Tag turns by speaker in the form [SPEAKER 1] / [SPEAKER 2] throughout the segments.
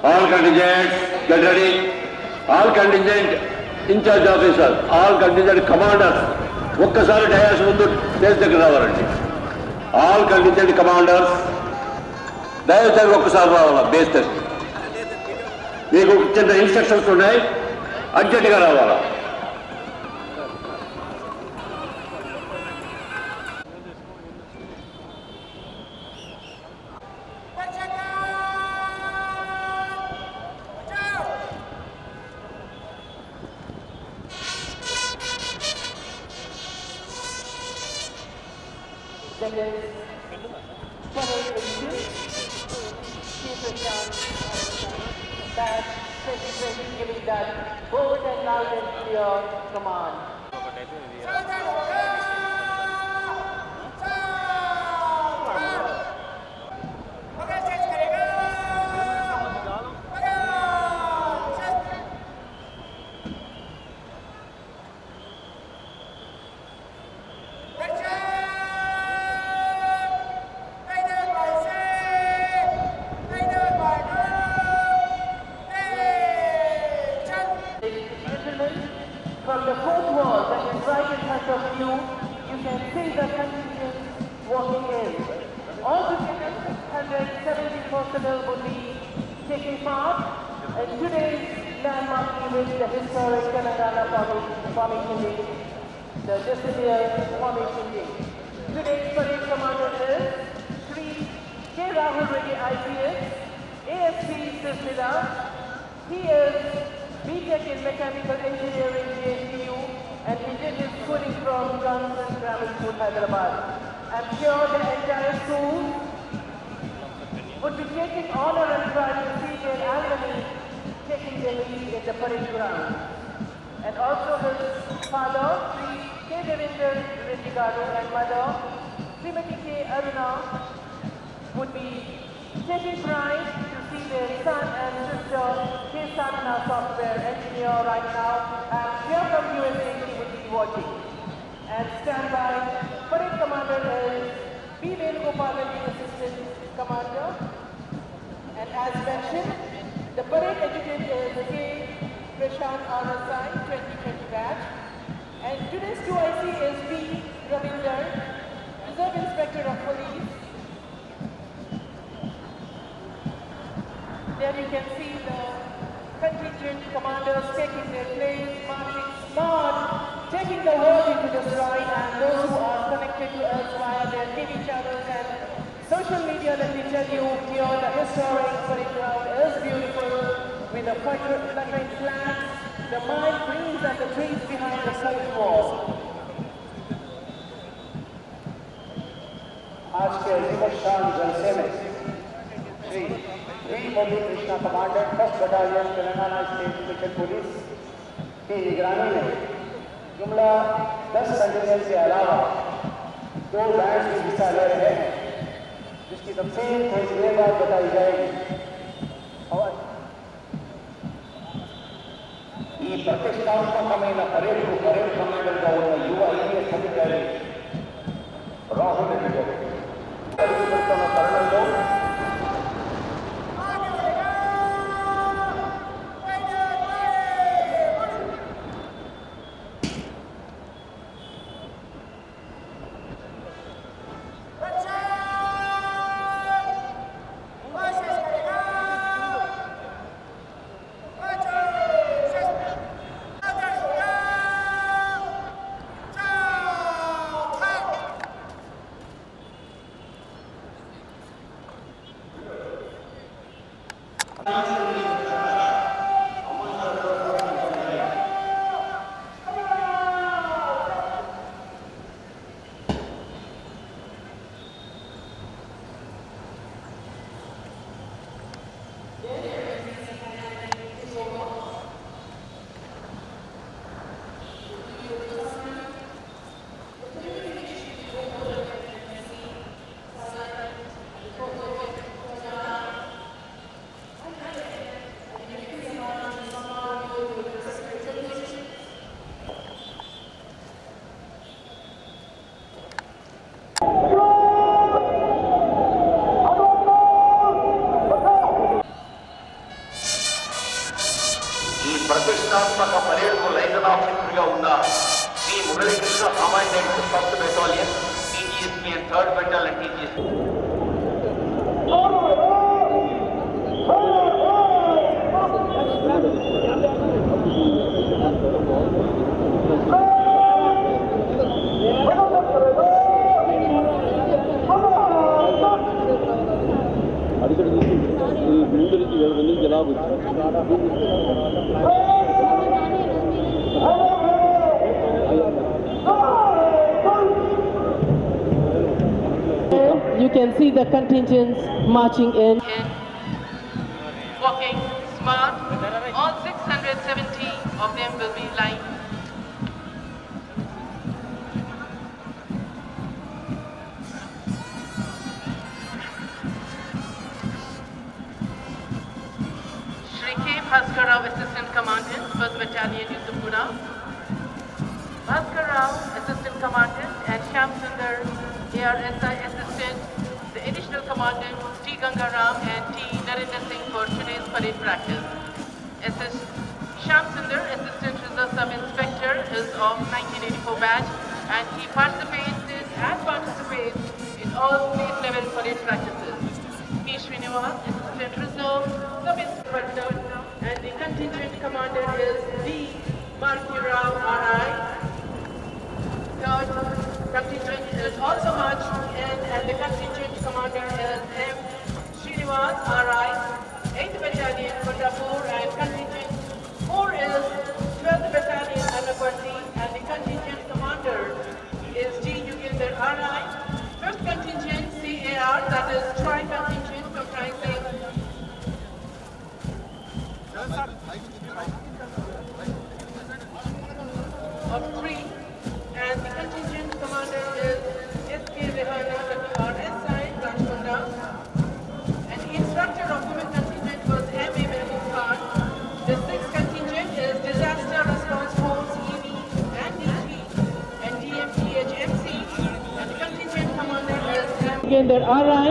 [SPEAKER 1] All contingents, get ready. All contingent incharge officer, all contingent commanders ఒక్కసారి dais ముందు base దగ్గర రావాలండి. All contingent commanders dais దగ్గర ఒక్కసారి రావాలా బేస్ దగ్గర. మీకు చిన్న ఇన్స్ట్రక్షన్స్ ఉన్నాయి, అర్జెంటుగా రావాలా.
[SPEAKER 2] That 2020 giving that bold and loud and clear command. From the fourth wall that is right in front of you, you can see the contingent walking in. Altogether, 670 personnel will be taking part in today's landmark event, the historic Telangana Formation Day, the December Formation Day. Today's parade commander is Sri K. Rahul Reddy IPS, ASP Silsila. He is BTech in Mechanical Engineering, JNTU, and he did his schooling from Johnson Grammar School, Hyderabad. I'm sure the entire school would be taking honor and pride to see their alumni taking the lead in the parade ground. And also his father, Sri K. Devendra Reddy Garu, and mother, Srimati K. Aruna, would be taking pride to see their son and sister, K. Sadhana software engineer right now, and here from USA he would be watching. And stand by, parade commander is B. Venugopalan, the assistant commander. And as mentioned, the parade adjutant is K. Prashant RSI 2020 batch. And today's 2IC is B. Ravinder, Reserve Inspector of Police. There you can see the contingent commanders taking their place, marching smart, taking the world into the stride, and those who are connected to us via their TV channels and social media, let me tell you, here the historic parade ground is beautiful with the fluttering flags, the mild breeze and the trees behind the south wall.
[SPEAKER 3] आज के अजीमशान जलसे में Shri V Modi Krishna commandant 1st battalion Telangana state special police की निगरानी में जुमला 10 contingent के अलावा 2 बैंड्स भी हिस्सा ले रहे हैं, जिसकी तफसील थोड़ी देर बाद बताई जाएगी. और ఈ ప్రతిష్టాత్మకమైన పరేడ్ కమాండర్గా ఉన్న యువ ఐఏఎస్ అధికారి రాహుల్ రెడ్డి గారు అడుగుతున్న తరుణంలో
[SPEAKER 4] డివిజనల్ ఆఫీసర్గా ఉన్న Shri Muralikrishna commandant first battalion TGSP and third battalion TGSP.
[SPEAKER 2] You can see the contingents marching in.
[SPEAKER 5] Walking smart. All 670 of them will be lined. Shri K. Bhaskar Rao, Assistant Commandant, 1st Battalion, Yusufpura. Bhaskar Rao, Assistant Commandant, and Shyam Sundar, ARSI Assistant, the Additional Commandant, T. Gangaram and T. Narendra Singh for today's parade practice. Shyam Sundar, Assistant Reserve Sub-Inspector, is of 1984 batch and he participates in all state-level parade practices. P. Srinivas, Assistant Reserve Sub-Inspector, and the contingent commander is D. Marti Rao, R.I. Third contingent is also marched in and the contingent commander is M. Srinivas, R.I. 8th Battalion, Kondapur, and contingent 4 is 12th Battalion, Anaparti, and the contingent commander is G. Yuginder, R.I. 5th contingent, CAR, that is tri-contingent comprising of 3, and the contingent commander is S.K. Rehana, WRSI, Rajkonda, and the instructor of women contingent was M.A. Mehboob Khan. The 6th contingent is Disaster Response Force, EV, and DG, and DMGHMC, and the contingent commander is M.
[SPEAKER 2] Yuginder, R.I.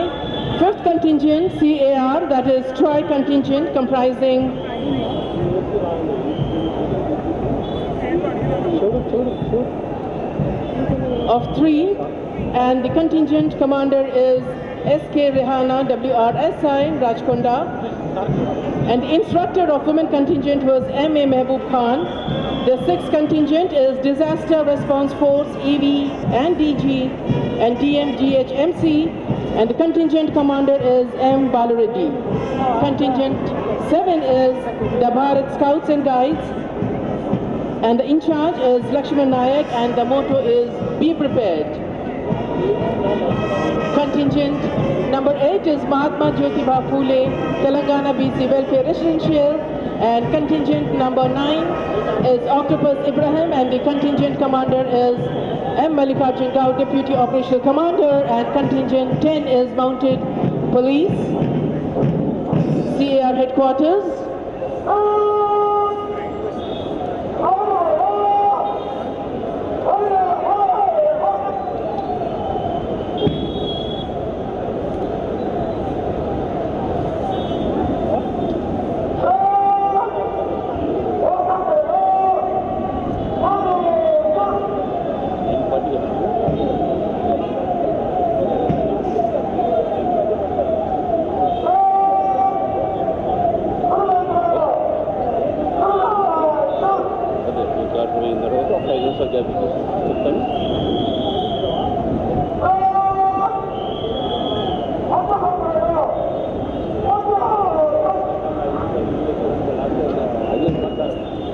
[SPEAKER 2] 5th contingent, CAR, that is tri-contingent comprising of 3, and the contingent commander is S.K. Rehana, WRSI, Rajkonda, and the instructor of women contingent was M.A. Mehboob Khan. The 6th contingent is Disaster Response Force, EV, and DG, and DMGHMC, and the contingent commander is M. Balareddy. Contingent 7 is the Bharat Scouts and Guides, and the in charge is Lakshman Nayak, and the motto is be prepared. Contingent number 8 is Mahatma Jyotiba Phule, Telangana BC Welfare Residential, and contingent number 9 is Octopus Ibrahim, and the contingent commander is M. Mallikarjun Rao, Deputy Operational Commander, and contingent 10 is Mounted Police, CAR Headquarters.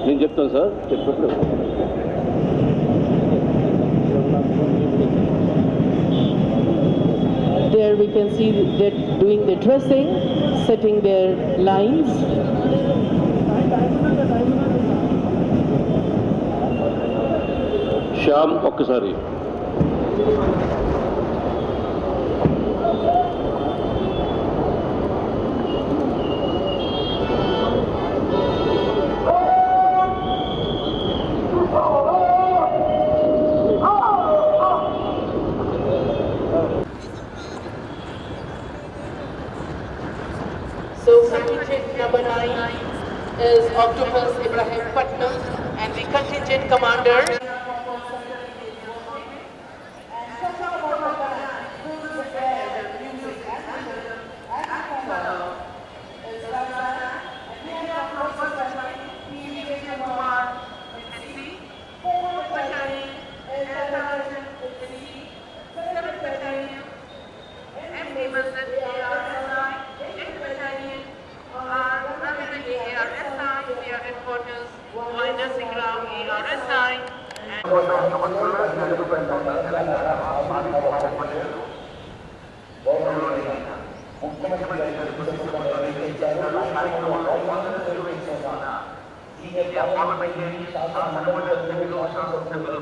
[SPEAKER 1] నేను చెప్తాను sir చెప్పండి.
[SPEAKER 2] There we can see that doing the dressing, setting their lines.
[SPEAKER 1] Shyam ఒక్కసారి.
[SPEAKER 5] So contingent number 9 is Octopus Ibrahim Patna, and and the contingent commanders.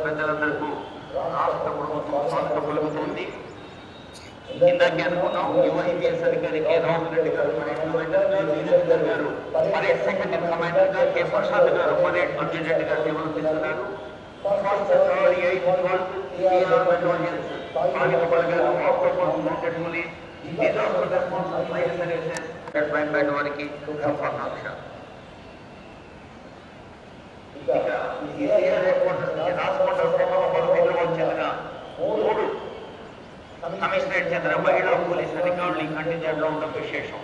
[SPEAKER 4] పెద్దలందరికీ రాష్ట్ర ప్రభుత్వం స్వాగతం పలుకుతోంది. ఇందాకే అనుకున్నాం యుఐపిఎస్ అధికారి కె రాహుల్ రెడ్డి గారు గారు పరేడ్ సెకండ్ ఇన్ కమాండర్ గా కె ప్రసాద్ గారు పరేడ్ అడ్జుటెంట్ గా సేవలు చేస్తున్నారు. ఫస్ట్ థర్డ్ ఎయిత్ 12 బెటాలియన్స్ సాయుధ బలగాలు after mounted police disaster response fire services bat వారికి శుభాకాంక్ష. ఇక ఈ సీనియర్ హెడ్క్వార్టర్స్ రాజమండ్రి హైదరాబాద్ చెందిన 3 కమిషనరేట్ చెందిన మహిళా పోలీస్ అధికారులు ఈ కంటింజెంట్ లో ఉండడం విశేషం.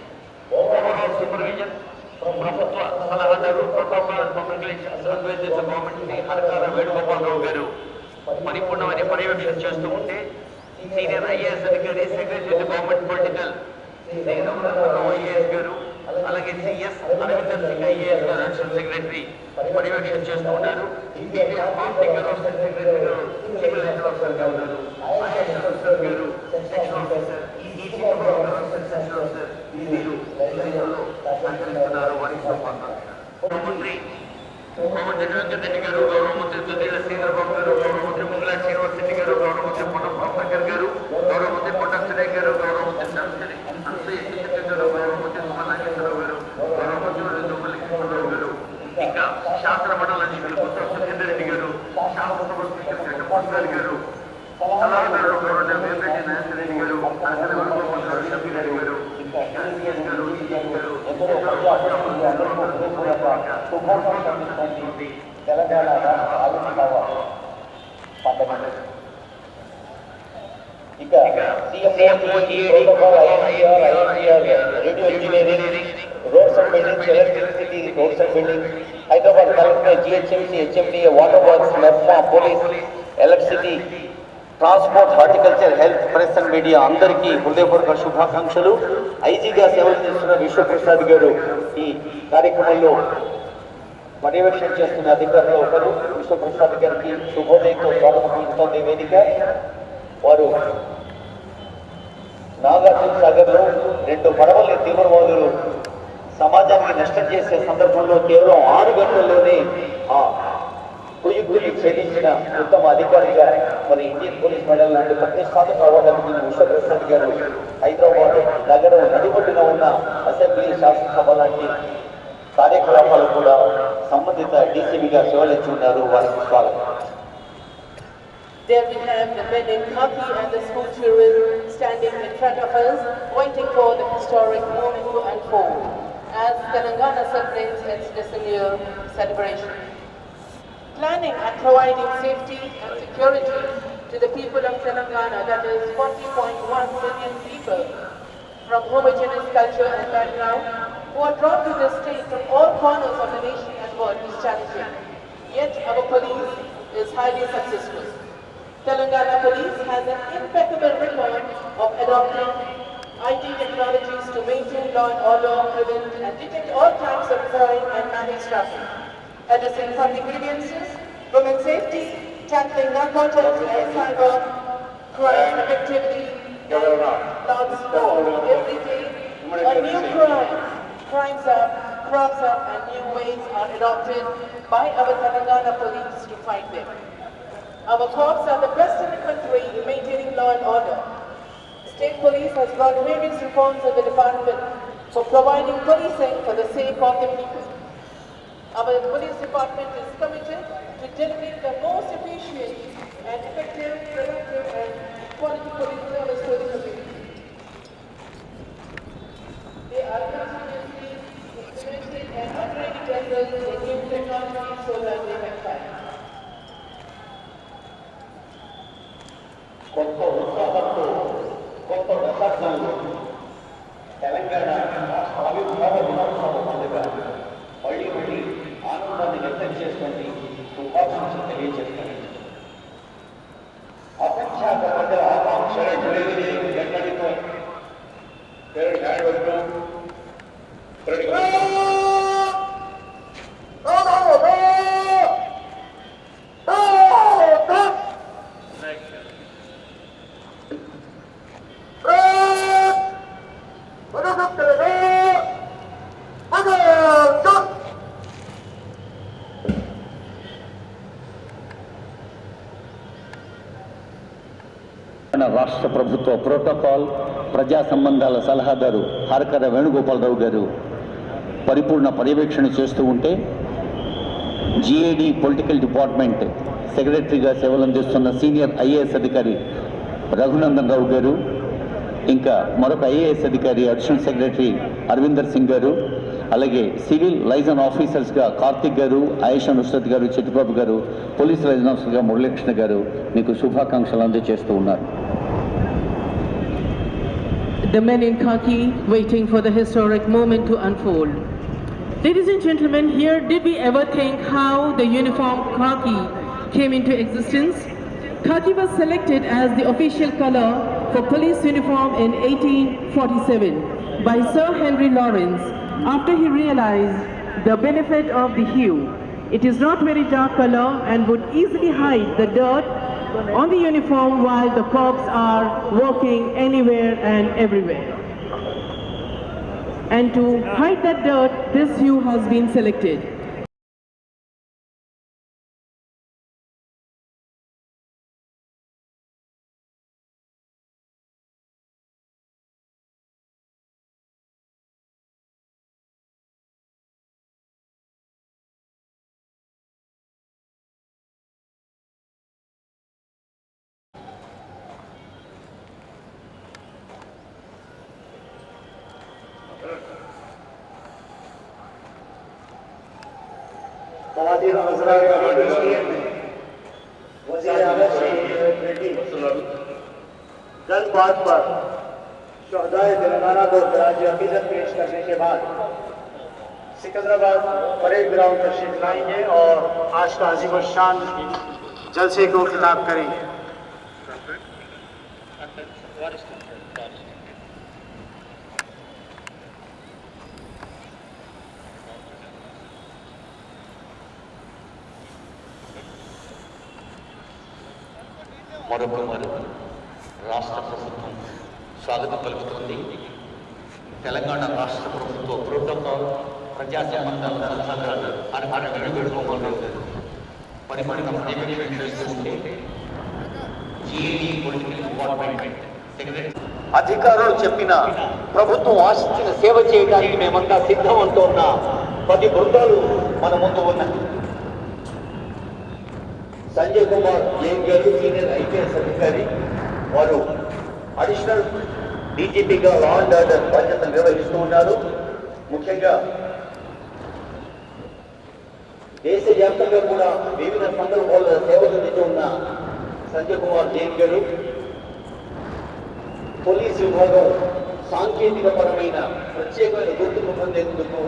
[SPEAKER 4] ఓవరాల్ సూపర్విజన్ ప్రభుత్వ సలహాదారు protocol and public relations adviser government Harakara Venugopalarao గారు పరిపూర్ణమైన పర్యవేక్షణ చేస్తూ ఉంటే సీనియర్ ఐఏఎస్ అధికారి సెక్రటరీ గవర్నమెంట్ పొలిటికల్ ఐఏఎస్ గారు అలాగే సిఎస్ అరవిందర్ సింగ్ ఐఏఎస్ గారు అడిషనల్ సెక్రటరీ పర్యవేక్షణ చేస్తూ ఉన్నారు. సెక్రటరీ గారు సివిల్ ఆఫీసర్ గా ఉన్నారు. ఐఏఎస్ ఆఫీసర్ గారు సెక్షన్ ఆఫీసర్ సహకరిస్తున్నారు. వారికి ముఖ్యమంత్రి గౌరవమంత్రి వెంకటరెడ్డి గారు, గౌరవమంత్రి తుదిల శ్రీధరబాబు గారు, గౌరవమంత్రి ముంగళ శ్రీనివాస్ రెడ్డి గారు, గౌరవమంత్రి పొన్నం ప్రభాకర్ గారు, గౌరవమంత్రి పొన్నం సురేష్ గారు, గౌరవమంత్రి శాస్త్రి అన్సూయ సీతక్క గారు, గౌరవమంత్రి సుమన్ నాగేశ్వరరావు గారు, గౌరవమంత్రి దుబ్బల్లి కిషోరరావు గారు, ఇంకా శాస్త్ర మండల అధ్యక్షులు కొత్త సురేందర్ రెడ్డి గారు, శాసనసభ స్పీకర్ చట్టపూర్తి గారు, సలహాదారులు గౌరవ వేమిరెడ్డి నారాయణ రెడ్డి గారు, అరకల వేణుగోపాల్ గారు, షబీర్ రెడ్డి గారు, సిఎస్ గారు, సిఎస్ గారు
[SPEAKER 3] తెలంగాణ ఆవిర్భావ పండుగ. ఇక radio engineering, roads and buildings, electricity, roads and buildings, Hyderabad collector, GHMC, HMDA, water works, MEPMA, police, electricity, transport, horticulture, health, press and media అందరికీ హృదయపూర్వక శుభాకాంక్షలు. ఐజీగా సేవలు చేస్తున్న విశ్వప్రసాద్ గారు ఈ కార్యక్రమంలో పర్యవేక్షణ చేస్తున్న అధికారులు ఒకరు. విశ్వప్రసాద్ గారికి శుభోదయంతో స్వాగతం పలుకుతోంది వేదిక. వారు నాగార్జున సాగర్ లో 2 పడవల్ని తీవ్రవాదులు సమాజానికి నష్టం చేసే సందర్భంలో కేవలం 6 గంటల్లోనే ఆ కుయుక్తులు ఛేదించిన ఉత్తమ అధికారిగా మరి ఇండియన్ పోలీస్ మెడల్ లాంటి ప్రతిష్టాత్మక అవార్డు అందుకున్న విశ్వప్రసాద్ గారు హైదరాబాద్ నగరం నడిబొడ్డున ఉన్న అసెంబ్లీ, శాసనసభ లాంటి కార్యకలాపాలు కూడా సంబంధిత డీసీబీగా సేవలించి ఉన్నారు. వారికి స్వాగతం.
[SPEAKER 5] There we have the men in khaki and the school children standing in front of us, waiting for the historic moment to unfold as Telangana celebrates its decennial celebration. Planning and providing safety and security to the people of Telangana, that is 40.1 million people from homogeneous culture and background who are drawn to this state from all corners of the nation and world is challenging. Yet our police is highly successful. Telangana Police has an impeccable record of adopting IT technologies to maintain law and order, prevent and detect all types of crime and manage traffic. Addressing public grievances, women's safety, tackling narcotics and cyber crime effectively, and lots more. Every day, a new crime crops up and new ways are adopted by our Telangana Police to fight them. Our corps are the best in the country in maintaining law and order. State police has brought various reforms in the department for providing policing for the sake of the people. Our police department is committed to delivering the most efficient and effective, productive and quality police service to the community. They are continuously implementing and upgrading themselves in new technology so that they can fight.
[SPEAKER 3] కొత్త ఉత్సాహంతో కొత్త దశాబ్దంలో తెలంగాణ రాష్ట్ర ఆవిర్భావ దినోత్సవం పండుగ మళ్ళీ ఆనందాన్ని వ్యక్తం చేస్తుంది, శుభాకాంక్షలు తెలియజేస్తుంది. అసంఖ్యాక ప్రజల ఆకాంక్షలు వెంటడితో
[SPEAKER 6] రాష్ట్ర ప్రభుత్వ ప్రోటోకాల్ ప్రజా సంబంధాల సలహాదారు హరకర వేణుగోపాలరావు గారు పరిపూర్ణ పర్యవేక్షణ చేస్తూ ఉంటే జిఏడి పొలిటికల్ డిపార్ట్మెంట్ సెక్రటరీగా సేవలందిస్తున్న సీనియర్ ఐఏఎస్ అధికారి రఘునందన్ రావు గారు, ఇంకా మరొక ఐఏఎస్ అధికారి అడిషనల్ సెక్రటరీ అరవిందర్ సింగ్ గారు, అలాగే సివిల్ లైజన్ ఆఫీసర్స్గా కార్తిక్ గారు, ఆయేషా నుస్రత్ గారు, చిట్టుబాబు గారు, పోలీస్ లైజన్ ఆఫీసర్గా మురళీకృష్ణ గారు మీకు శుభాకాంక్షలు అందజేస్తూ ఉన్నారు.
[SPEAKER 5] The men in khaki waiting for the historic moment to unfold. Ladies and gentlemen, here did we ever think how the uniform khaki came into existence? Khaki was selected as the official color for police uniform in 1847 by Sir Henry Lawrence after he realized the benefit of the hue. It is not very dark color and would easily hide the dirt on the uniform while the cops are working anywhere and everywhere. And to hide that dirt, this hue has been selected.
[SPEAKER 3] खवातीन हज़रात की हैसियत में वज़ीर आला शहीद रेड्डी जल्द बात पर शहदाए तेलंगाना को खराज अकीदत पेश करने के बाद सिकंदराबाद परेड ग्राउंड तशरीफ लाएंगे और आज का अजीम शान जलसे को खिताब करेंगे.
[SPEAKER 6] మరొకమారు రాష్ట్ర ప్రభుత్వం స్వాగతం పలుకుతుంది. తెలంగాణ రాష్ట్ర ప్రభుత్వ ప్రోటోకాల్ ప్రజా సంబంధాల సలహాదారు హరకర వేణుగోపాలరావు గారు పరిపూర్ణ పర్యవేక్షణ చేస్తూ ఉంటే జిఏడి పొలిటికల్ డిపార్ట్మెంట్ సెక్రటరీ అధికారులు చెప్పిన ప్రభుత్వం ఆశించిన సేవ చేయడానికి మేమంతా సిద్ధం అంటున్న 10 బృందాలు మన ముందు ఉన్నాయి. సంజయ్ కుమార్ జైన్ గారు సీనియర్ ఐపీఎస్ అధికారి, వారు అడిషనల్ డీజీపీగా లా అండ్ ఆర్డర్ బాధ్యతలు నిర్వహిస్తూ ఉన్నారు. ముఖ్యంగా దేశవ్యాప్తంగా కూడా వివిధ సందర్భాల్లో సేవలు అందిస్తూ ఉన్న సంజయ్ కుమార్ జైన్ గారు పోలీస్ విభాగం సాంకేతిక పరమైన ప్రత్యేకమైన గుర్తింపు పొందేందుకు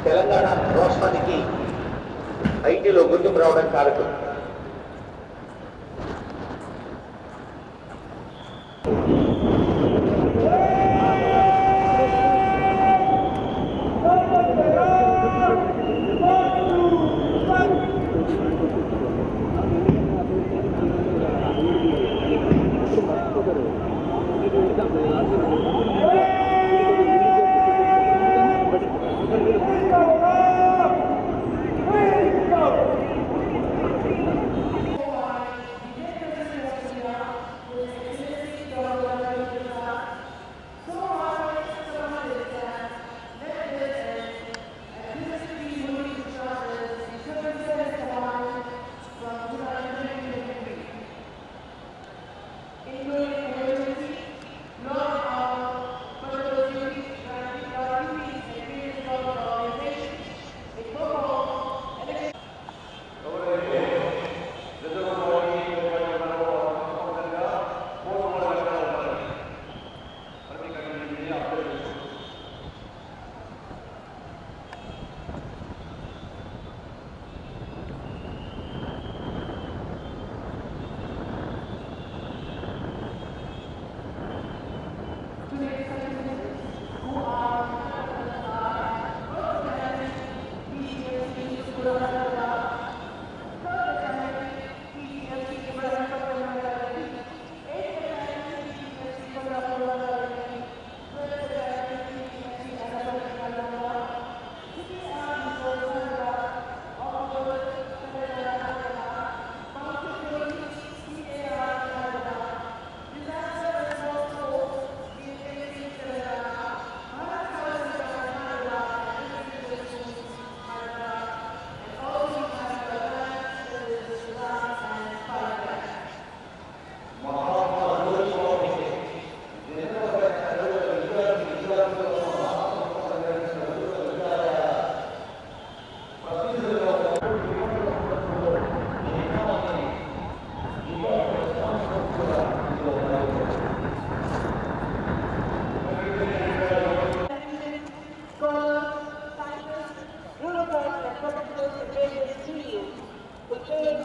[SPEAKER 6] తెలంగాణ రాష్ట్రానికి ఐటీలో గుర్తింపు రావడం కారకం.
[SPEAKER 2] including emergency, non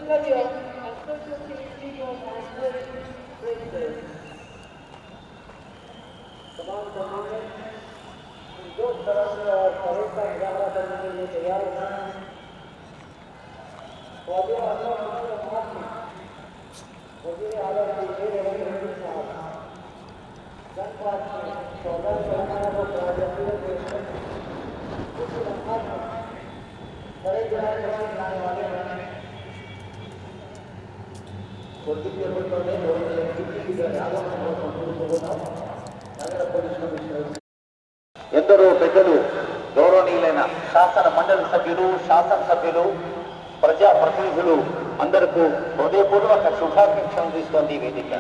[SPEAKER 2] career as purchasing legal and clearing races.
[SPEAKER 3] तमाम कमांडर जो तरह से और परेड का मुकाबला करने के लिए तैयार हैं। फौजियों वजीर आला रेवंत रेड्डी साहब जनपद में 14 तेलंगाना को प्रायोजित पेश करते उसी लम्हा में परेड जाने वाले हैं పొలిటికల్ ఎఫర్ట్లోనే నగర పోలీస్ కమిషనర్ ఎందరో పెద్దలు గౌరవనీయులైన శాసన మండలి సభ్యులు శాసనసభ్యులు ప్రజాప్రతినిధులు అందరికీ హృదయపూర్వక శుభాకాంక్షలు అందిస్తోంది ఈ వేదిక.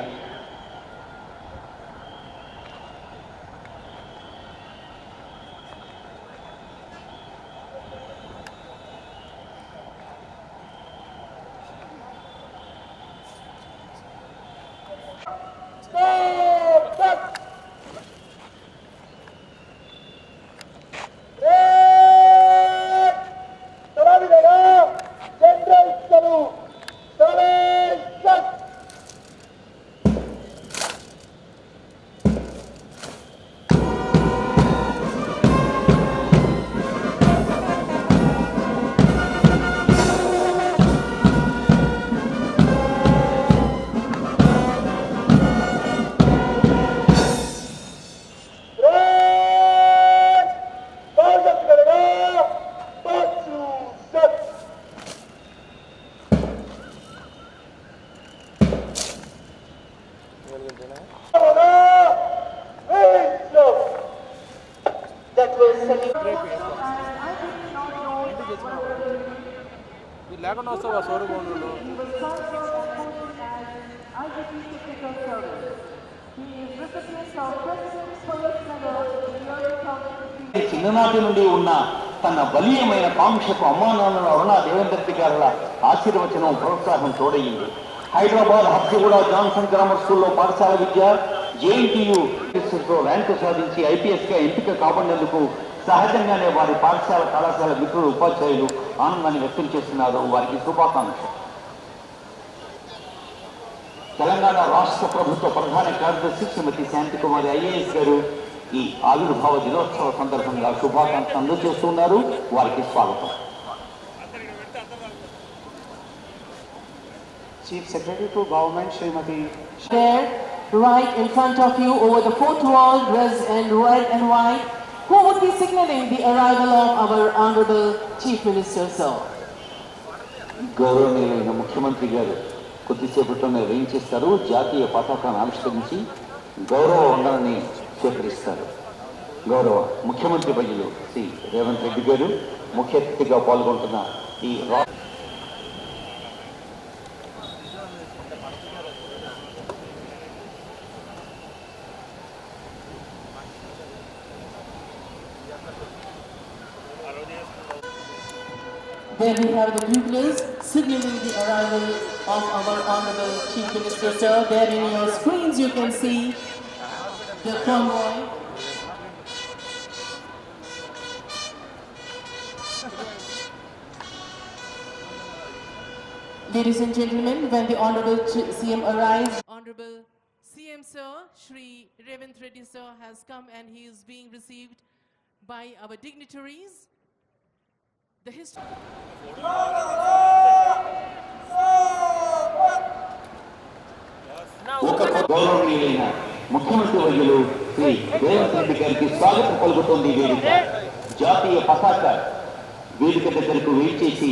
[SPEAKER 7] లేకుండా వస్తావా సోరు బౌండ్రీలో
[SPEAKER 6] చిన్ననాటి నుండి ఉన్న తన బలీయమైన కాంక్షకు అమ్మానాన్న అరుణా దేవేందర్ రెడ్డి గారుల ఆశీర్వచనం ప్రోత్సాహం తోడయింది. హైదరాబాద్ హబ్సిగూడ జాన్సన్ గ్రామర్ స్కూల్లో పాఠశాల విద్య జేఎన్టీయూ ర్యాంకు సాధించి ఐపీఎస్గా ఎంపిక కాబడినందుకు సహజంగానే వారి పాఠశాల కళాశాల మిత్రులు ఉపాధ్యాయులు ఆనందాన్ని వ్యక్తం చేస్తున్నారు. వారికి శుభాకాంక్షలు. తెలంగాణ రాష్ట్ర ప్రభుత్వ ప్రధాన కార్యదర్శి శ్రీమతి శాంతికుమారి ఐఏఎస్ గారు ఈ ఆవిర్భావ దినోత్సవ సందర్భంగా శుభాకాంక్షలు అందజేస్తున్నారు. వారికి స్వాగతం.
[SPEAKER 3] Chief Secretary to Government Srimati
[SPEAKER 2] There, right in front of you over the fourth wall, dressed in red and white, who would be signaling the arrival of our Honorable Chief Minister, sir?
[SPEAKER 6] గౌరవనీయులైన ముఖ్యమంత్రి గారు కొద్దిసేపట్లోనే వేయించేస్తారు. జాతీయ పతాకాన్ని ఆవిష్కరించి గౌరవ వందనాన్ని స్వీకరిస్తారు. గౌరవ ముఖ్యమంత్రి వర్యులు శ్రీ రేవంత్ రెడ్డి గారు ముఖ్య అతిథిగా పాల్గొంటున్న ఈ
[SPEAKER 2] There we have the buglers signaling the arrival of our Honorable Chief Minister, sir. There in your screens you can see the convoy. Ladies and gentlemen, when the Honorable CM arrives,
[SPEAKER 5] Honorable CM Sir, Shri Revanth Reddy Sir has come and he is being received by our dignitaries. The history.
[SPEAKER 6] ఒక గౌరవనీయులైన ముఖ్యమంత్రి వర్యులు శ్రీ రేవంత్ రెడ్డి గారికి స్వాగతం పలుకుతోంది వేదిక. జాతీయ పతాక వేదిక దగ్గరకు వేయించేసి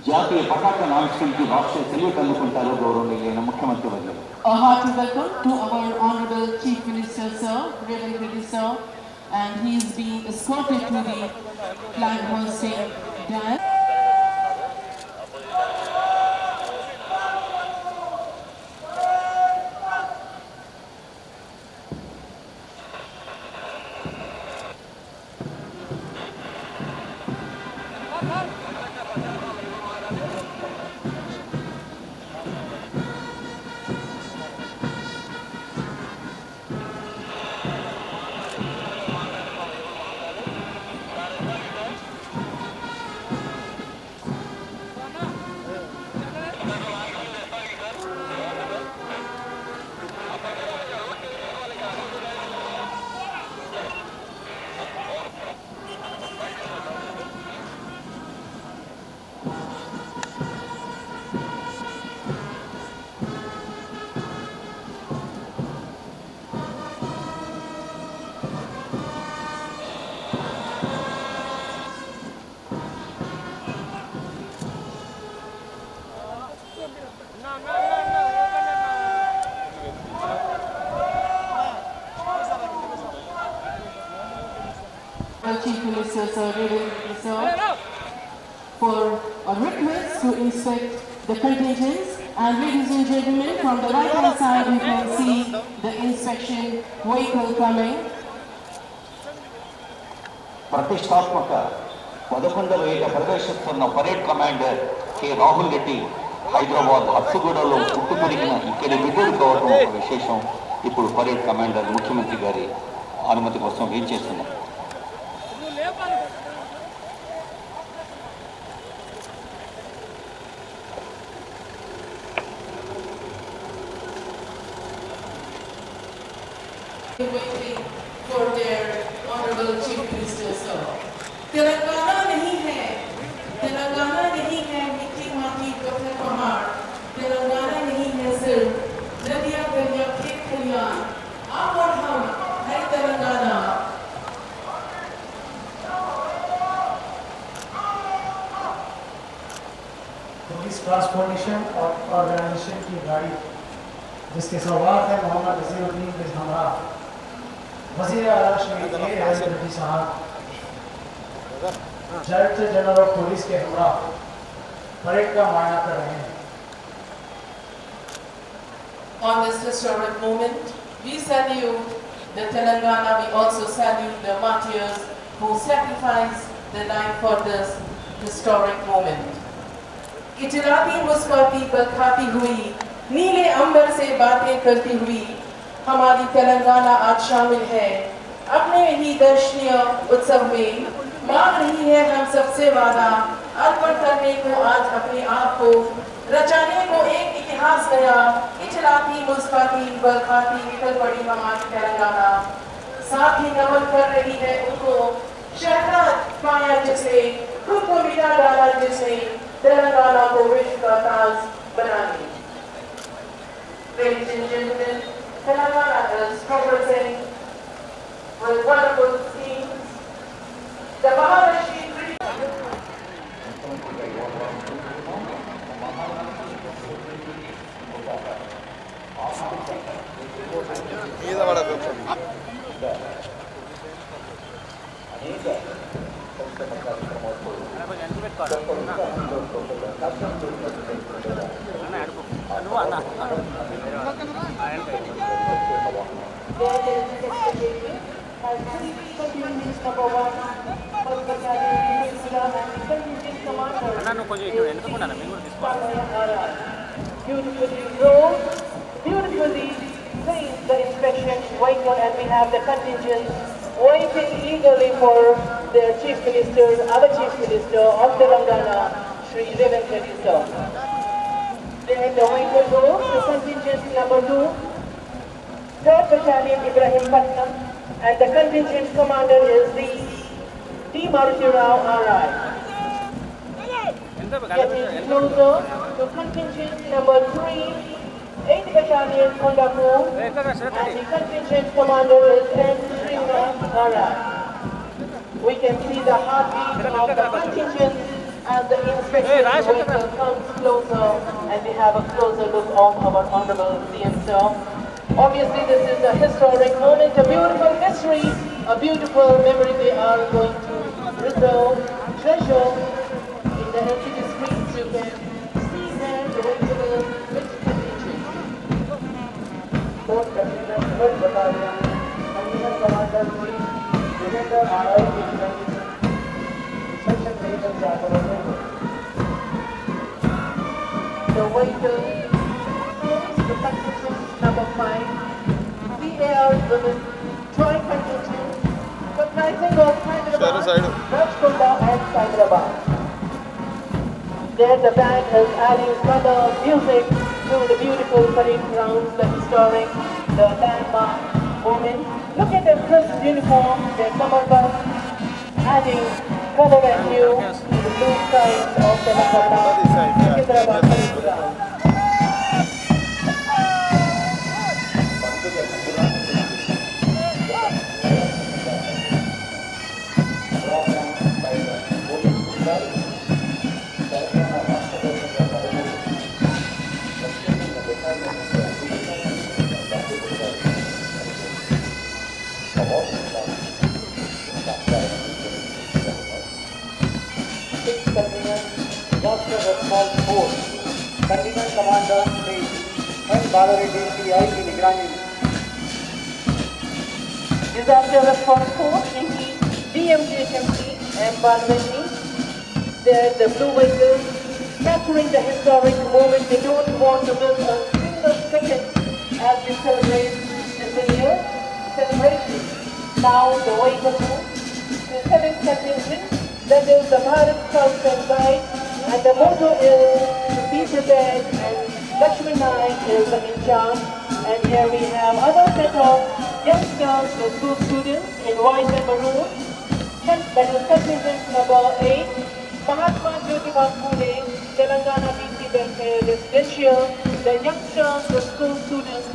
[SPEAKER 6] జాతీయ పతాకాన్ని ఆవిష్కరించి రాష్ట్రీయ సెల్యూట్ అందుకుంటారు గౌరవనీయులైన ముఖ్యమంత్రి వర్యులు.
[SPEAKER 2] a hearty welcome to our Honorable Chief Minister, sir, Revanth Reddy sir, and he is being escorted to the flag hoisting dais. Minister Sir Sir for a request to inspect the contingents. And ladies and gentlemen, from the right hand side you can see the inspection vehicle coming.
[SPEAKER 6] ప్రతిష్టాత్మక 11వ ఏట ప్రదర్శిస్తున్న parade commander K Rahul Reddy Hyderabad హత్తుగూడలో పుట్టి పెరిగిన ఇక్కడి బిడ్డడు కావడం ఒక విశేషం. ఇప్పుడు పరేడ్ కమాండర్ ముఖ్యమంత్రి గారి అనుమతి కోసం వెయిట్ చేస్తున్నాం.
[SPEAKER 2] Waiting for their honorable chief minister sir. Telangana नहीं है मिट्टी माटी पत्थर पहाड़. तेलंगाना नहीं है सिर्फ नदियां दरिया खेत खलियान. आप और हम है तेलंगाना.
[SPEAKER 3] पुलिस ट्रांसपोर्टेशन और ऑर्गेनाइजेशन की गाड़ी जिसके सवार थे मोहम्मद अजीमुद्दीन के हमरा वज़ीर आला श्री ए.एस. रेड्डी साहब, डायरेक्टर जनरल ऑफ पुलिस के हमरा परेड का मायना कर रहे हैं.
[SPEAKER 2] On this historic moment, we salute the Telangana. We also salute the martyrs who sacrificed their life for this historic moment. इजराती मुस्कुराती बलखाती हुई नीले अंबर से बातें करती हुई हमारी तेलंगाना आज शामिल है अपने ही दर्शनीय उत्सव में. मांग रही है हम सबसे वादा अर्पण करने को आज अपने आप को रचाने को एक इतिहास गया. इजराती मुस्कुराती बलखाती निकल पड़ी हमारी तेलंगाना. साथ ही नमन कर रही है उनको शहनाज पाया जिसने खुद को मिटा डाला जिसने तेलंगाना को विश्व का ताज बना दी. Ladies and gentlemen, Telangana is progressing with wonderful schemes. The Maharashtra beautifully placed the inspection vehicle, and we have the contingent waiting eagerly for their chief minister, our chief minister of Telangana, Shri Revanth Reddy sir. Then the vehicle goes to contingent number 2, 3rd Battalion Ibrahim Patnam, and the contingent commander is the D. Maruti Rao RI. Getting closer to contingent number 3, 8th Battalion Kondapur, and the contingent commander is N. Srinath RI. We can see the heartbeat of the contingent as the inspection vehicle comes closer, and we have a closer look of our honorable CM sir. Obviously, this is a historic moment, a beautiful history, a beautiful memory they are going to preserve, treasure. In the LCD screens, you can see there the vehicle which contingent.
[SPEAKER 3] 4th Battalion, 3rd Battalion, Contingent Commander Shri Devendra RI inspection vehicles are available.
[SPEAKER 2] The vehicle the contingent number 5, PAR Women Joint Contingent, comprising of Hyderabad, Rajkota and Hyderabad. There the band is adding further music to the beautiful parade grounds, the historic, the landmark moment. Look at their crisp uniform, their summer bus, adding color and hue to the blue skies of Telangana, Hyderabad parade ground.
[SPEAKER 3] Disaster Response Force, Contingent Commander Sri N. Balareddy, CI, Nigrani.
[SPEAKER 2] Disaster Response Force in the DMGHMC and Balveni. They're the blue vehicles capturing the historic moment. They don't want to miss a single second as we celebrate this year celebration. Now the vehicle moves to 7th contingent. That is the Bharat Scout and Guide, and the motto is to be prepared, and Lakshmi Naik is in charge. And here we have other set of youngsters, the school students in white and maroon. That is contingent number 8, Mahatma Jyotiba Phule, Telangana BC Welfare Residential. The youngsters, the school students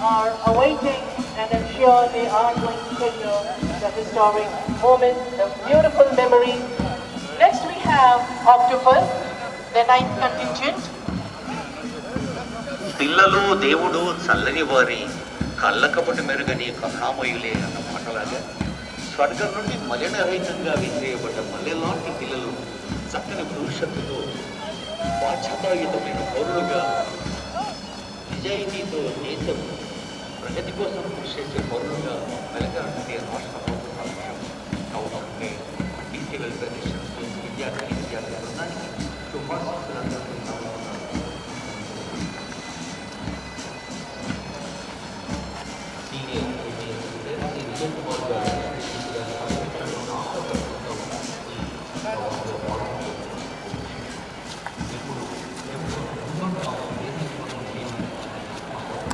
[SPEAKER 2] are awaiting, and I'm sure they are going to treasure the historic moment, the beautiful memory. Next we have Octopus, the 9th contingent.
[SPEAKER 4] పిల్లలు దేవుడు చల్లని వారి కళ్ళకపటి మెరుగని కరుణామయులే అన్న మాటలాగా స్వర్గం నుండి మలినరహితంగా విసిరేయబడ్డ మల్లెలాంటి పిల్లలు చక్కని భవిష్యత్తుతో బాధ్యతాయుతమైన పౌరులుగా నిజాయితీతో దేశం ప్రగతి కోసం కృషి చేసే పౌరులుగా వెలగాలంటే రాష్ట్ర ప్రభుత్వ లక్ష్యం కావడానికి బీసీ వెల్ఫేర్ విద్యార్థి బృందానికి శుభాకాంక్షలు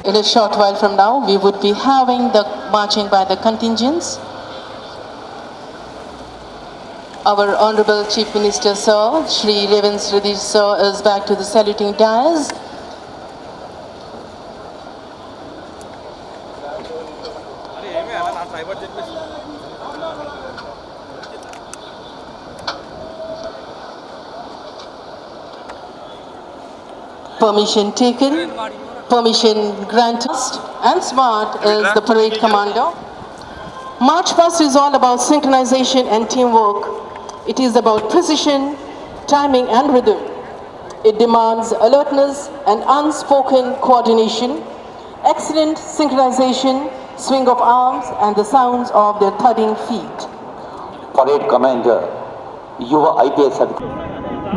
[SPEAKER 5] In a short while from now, we would be having the marching by the contingents. Our Honorable Chief Minister Sir, Shri Revant Reddy Sir, is back to the saluting dais.
[SPEAKER 7] అరే ఏమే అలా నా driver చెప్పేసి
[SPEAKER 5] Permission taken, permission granted, and smart is the parade commander. March past is all about synchronization and teamwork. It is about precision, timing and rhythm. It demands alertness and unspoken coordination, excellent synchronization, swing of arms and the sounds of their thudding feet.
[SPEAKER 6] Parade commander యువ IPS అధికారి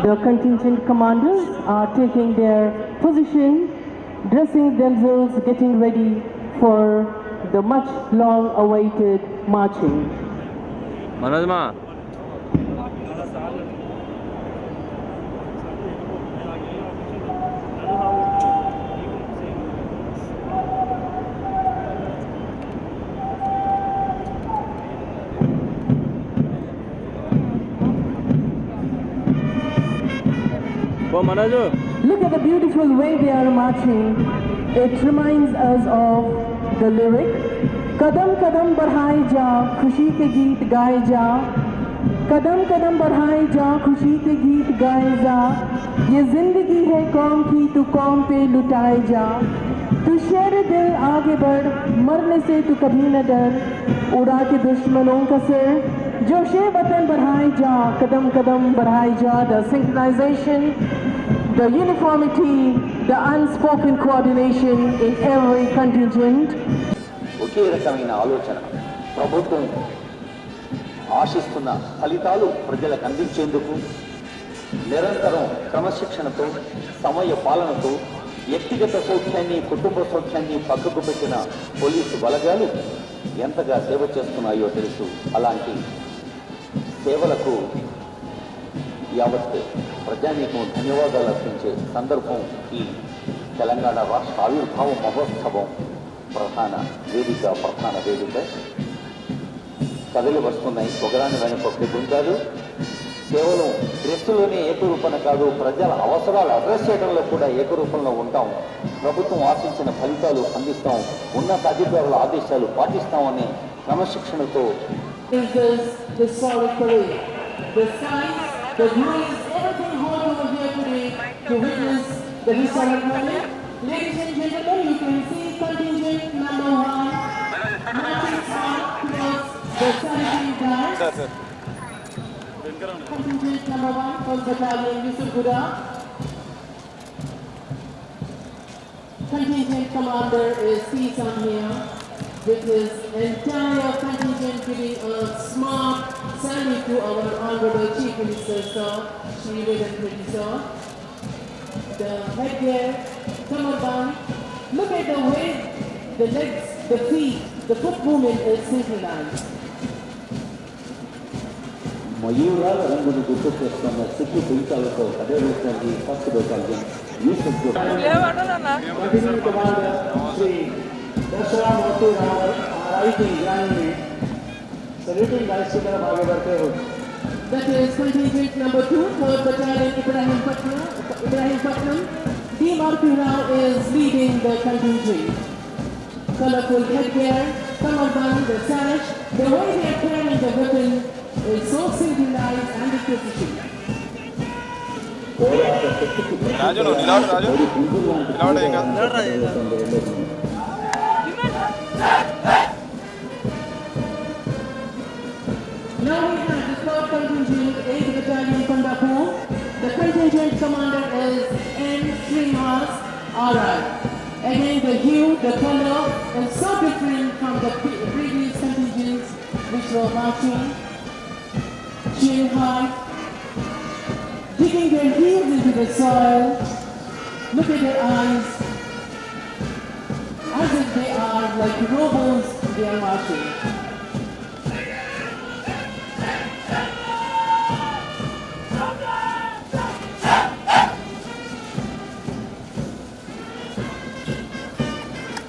[SPEAKER 2] The contingent commanders are taking their position, dressing themselves, getting ready for the much long awaited marching.
[SPEAKER 7] Manoj మా ఓ Manoj
[SPEAKER 2] Look at the beautiful way they are marching. It reminds us of the lyric, Kadam kadam बढ़ाए जा, खुशी के गीत गाए जा. कदम कदम बढ़ाए जा, खुशी के गीत गाए जा. ये जिंदगी है कौम की, तू कौम पे लुटाए जा. तू शेर दिल आगे बढ़, मरने से तू कभी न डर. उड़ा के दुश्मनों का सिर, जोशे वतन बढ़ाए जा, कदम कदम बढ़ाए जा. The synchronization, the uniformity, the unspoken coordination in every contingent.
[SPEAKER 6] ఒకే రకమైన ఆలోచన ప్రభుత్వం ఆశిస్తున్న ఫలితాలు ప్రజలకు అందించేందుకు నిరంతరం క్రమశిక్షణతో సమయ పాలనతో వ్యక్తిగత సౌఖ్యాన్ని కుటుంబ సౌఖ్యాన్ని పక్కకు పెట్టిన పోలీసు బలగాలు ఎంతగా సేవ చేస్తున్నాయో తెలుసు. అలాంటి సేవలకు యావత్ ప్రజానీకం ధన్యవాదాలు అర్పించే సందర్భం ఈ తెలంగాణ రాష్ట్ర ఆవిర్భావ మహోత్సవం ప్రధాన వేదిక కథలు వస్తున్నాయి. ఒకదాని వెనక ఒకటి బృందాలు కేవలం డ్రెస్సులోనే ఏకరూపణ కాదు, ప్రజల అవసరాలు అడ్రస్ చేయడంలో కూడా ఏకరూపంలో ఉంటాం. ప్రభుత్వం ఆశించిన ఫలితాలు అందిస్తాం, ఉన్నత అధికారుల ఆదేశాలు పాటిస్తామనే క్రమశిక్షణతో
[SPEAKER 2] This historic parade. The signs, the rules, everything hold over here today to witness the historic moment. Ladies and gentlemen, you can see contingent number 1 marching on towards the sanitary guard.
[SPEAKER 7] Sir
[SPEAKER 2] Contingent number 1, 1st Battalion, Yusufgura. Contingent commander is T-Sam here, with his entire contingent giving a smart salute to our Honorable Chief Minister, Sir, Shri Vedan Reddy, sir. The headgear, Kamarband, look at the way the legs, the feet, the foot movement is synchronized.
[SPEAKER 6] మయూరాల రంగును గుర్తు చేస్తున్న సిక్కు పుంచాలతో పర్యవేక్షణకి first battalion Yusuf
[SPEAKER 3] Continuing Commander Sri Dashram Murthy Rawat, RIT Granny, saluting Vice Speaker Bhagavath Hood.
[SPEAKER 2] That is contingent number 2, 3rd Battalion, Ibrahimpatnam. D. Marti Rao is leading the contingent. Colorful headgear, Kamarband, the sash, the way they are carrying the weapon is so synchronized and with precision.
[SPEAKER 7] రాజు నువ్వు నిలబడు రాజు నిలబడు ఏం కాదు
[SPEAKER 2] Now we have the 3rd contingent, 8th Battalion, Kondapur. The contingent commander is N. Srinivas, R.I. Again, the hue, the color is so different from the previous contingents which were marching, chin high, digging their heels into the soil. Look at their eyes, as if they are like robots, they are marching.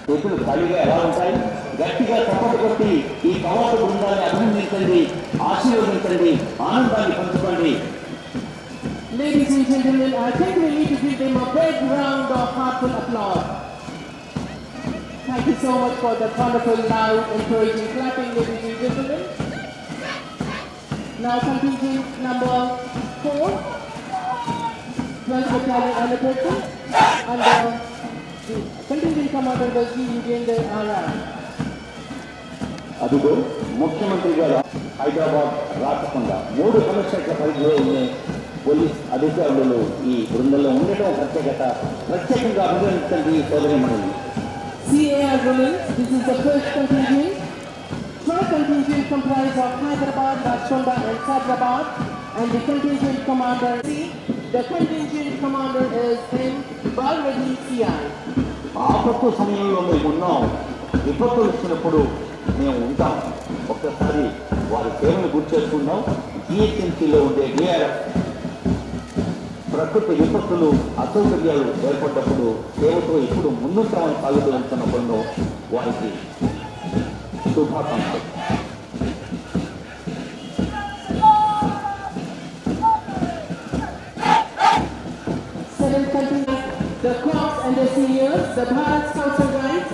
[SPEAKER 6] చేతులు ఖాళీగా ఎలా ఉంటాయి గట్టిగా చప్పట్లు కొట్టి ఈ కవాట బృందాన్ని అభినందించండి ఆశీర్వదించండి ఆనందాన్ని పంచుకోండి.
[SPEAKER 2] Ladies and gentlemen, I think we need to give them a big round of heartfelt applause. Thank you so much for that wonderful, loud, encouraging clapping, ladies and gentlemen. Now contingent number 4, 12th Battalion Annapurna, under the contingent commander was G. Yugender R.R.
[SPEAKER 6] అదిగో ముఖ్యమంత్రి గారు హైదరాబాద్ రాచకొండ 3 కమిషనర్ల పరిధిలో ఉన్న police అధికారులు ఈ బృందంలో ఉండటం ప్రత్యేకంగా అభినందించండి సోదరిమణులు.
[SPEAKER 2] CAR Women, this is the first contingent. 12 contingent comprised of Hyderabad, Rajkonda and Sadrabad, and the contingent commander C. The contingent commander is N. Balreddy CI.
[SPEAKER 6] ఆపత్తు సమయంలో మేము ఉన్నాం, విపత్తు వచ్చినప్పుడు మేము ఉంటాం. ఒక్కసారి వారి సేవలు గుర్తు చేసుకుందాం. జిహెచ్ఎంసీలో ఉండే డిఆర్ఎఫ్ ప్రకృతి విపత్తులు అసౌకర్యాలు ఏర్పడ్డప్పుడు సేవతో ఇప్పుడు ముందుంటామని సాగుతూ వెళ్తున్నప్పుడు వారికి శుభాకాంక్షలు.
[SPEAKER 2] Seven contingent, the corps and the seniors, the Bharat Scouts and Guides,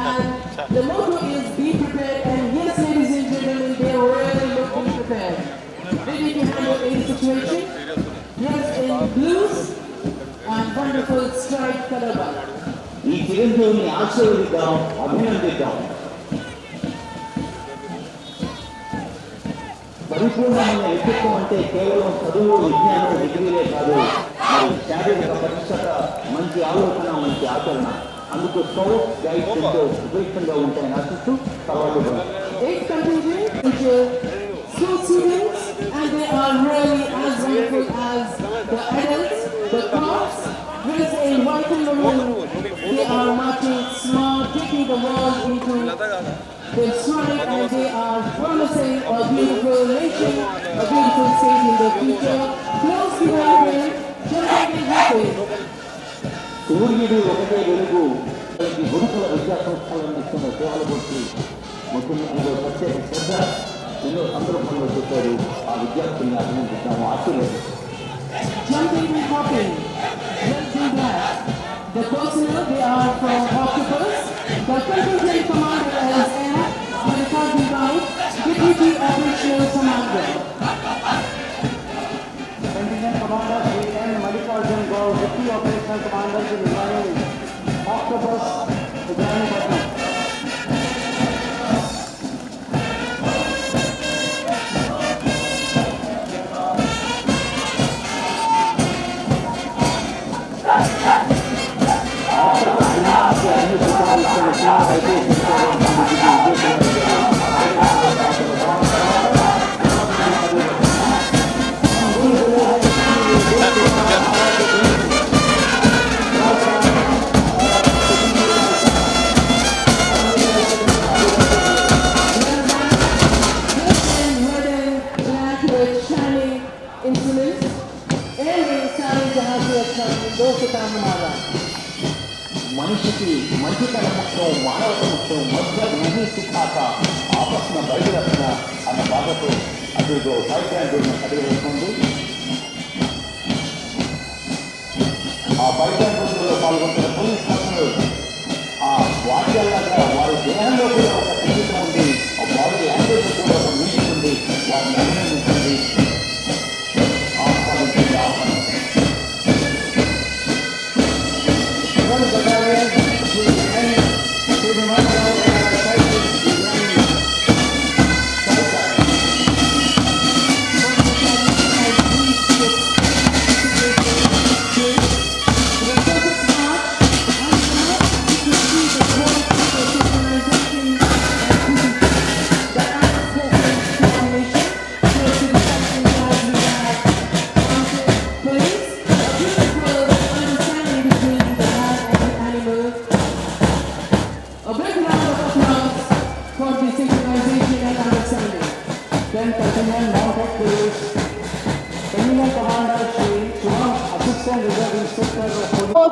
[SPEAKER 2] and the motto is be prepared. And yes, ladies and gentlemen, they are really looking prepared, ready to handle any situation. Dressed in blues and wonderful striped color bar.
[SPEAKER 6] ఈ చిరంజీవిని ఆశీర్వదిద్దాం, అభినందిద్దాం. పరిపూర్ణమైన వ్యక్తిత్వం అంటే కేవలం చదువు విజ్ఞానం డిగ్రీలే కాదు, మరి శారీరక పరిశుభ్రత, మంచి ఆలోచన, మంచి ఆచరణ. అందుకు స్కౌట్స్ గైడ్స్ ఎంతో ఉపయుక్తంగా ఉంటాయని ఆశిస్తూ తర్వాత
[SPEAKER 2] 8 contingent, which are school students, and they are really as wonderful as the adults. The corps, dressed in white and maroon, they are marching smart, taking the world into their stride, and they are promising a beautiful nation, a beautiful state in the future. Close behind them, generating happy.
[SPEAKER 6] సూర్యుడు ఒకటే వెలుగు గురుకుల విద్యా సంస్థలు అందిస్తున్న సేవల గురించి ముఖ్యమంత్రిలో ప్రత్యేక శ్రద్ధ ఎన్నో సందర్భంలో చెప్పారు. ఆ విద్యార్థుల్ని అభినందిస్తాము, ఆశీర్వదిస్తాము.
[SPEAKER 2] Jumping and hopping, let's do that. The personnel, they are from Octopus. The contingent commander is N. Mallikarjun Rao, Deputy Operational Commander.
[SPEAKER 3] Contingent Commander Sri N. Mallikarjun Rao, Deputy Operational Commander to Ibrahim, Octopus, Ibrahimpatnam.
[SPEAKER 6] మనిషికి మంచితనం ముఖ్యం, మానవత ముఖ్యం, మధ్య నిధి సిద్ధాక ఆపస్న బయలురత్న అన్న బాధతో అదిగో పైకాండ్ అడిగిస్తుంది. ఆ పైకాండ్లో పాల్గొంటున్న పోలీస్ పర్సనల్ ఆ వాక్యాలుగా వారి దేహంలో కూడా ఒక సంగీతం ఉంది, వారి లాంగ్వేజ్ కూడా ఒక మ్యూజిక్ ఉంది. వారిని అభినందించండి, ఆస్వాదించండి, ఆహ్వానించండి.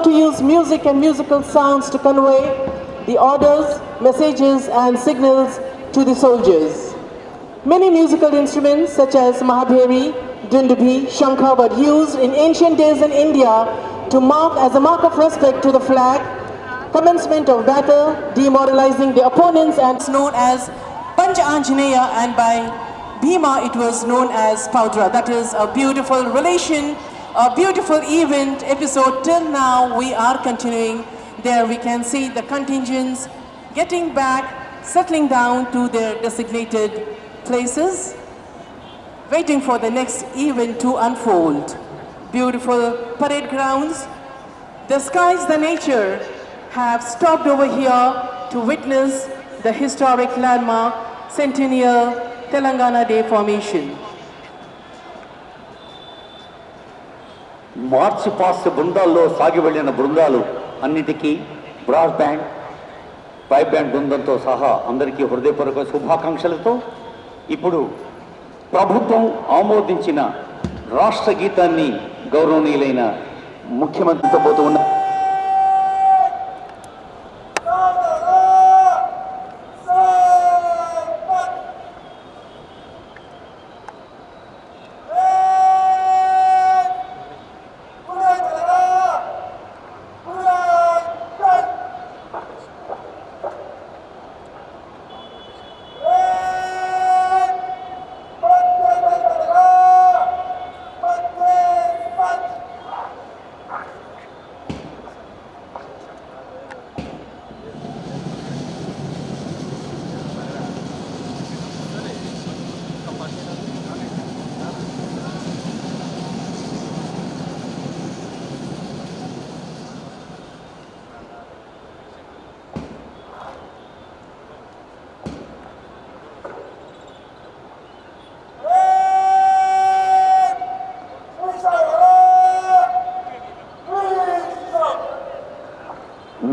[SPEAKER 2] To use music and musical sounds to convey the orders, messages and signals to the soldiers. Many musical instruments such as Mahabheri, Dundubi, Shankha were used in ancient days in India to mark as a mark of respect to the flag, commencement of battle, demoralizing the opponents, and it's known as Panch Anjaneya, and by Bhima it was known as Paudra. That is a beautiful relation, a beautiful event episode. Till now we are continuing. There we can see the contingents getting back, settling down to their designated places, waiting for the next event to unfold. Beautiful parade grounds. The skies, the nature have stopped over here to witness the historic landmark Centennial Telangana Day formation.
[SPEAKER 6] March past బృందాల్లో సాగి వెళ్ళిన బృందాలు అన్నిటికీ brass band, pipe band బృందంతో సహా అందరికీ హృదయపూర్వక శుభాకాంక్షలతో ఇప్పుడు ప్రభుత్వం ఆమోదించిన రాష్ట్ర గీతాన్ని గౌరవనీయులైన ముఖ్యమంత్రితో పోతూ ఉన్న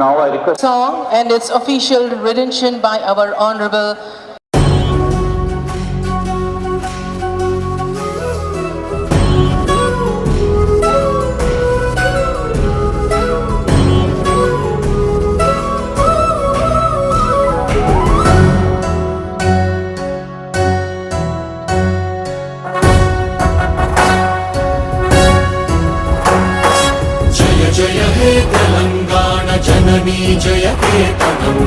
[SPEAKER 6] now I request
[SPEAKER 2] Song and its official rendition by our Honorable
[SPEAKER 8] జననీ జయకేతనం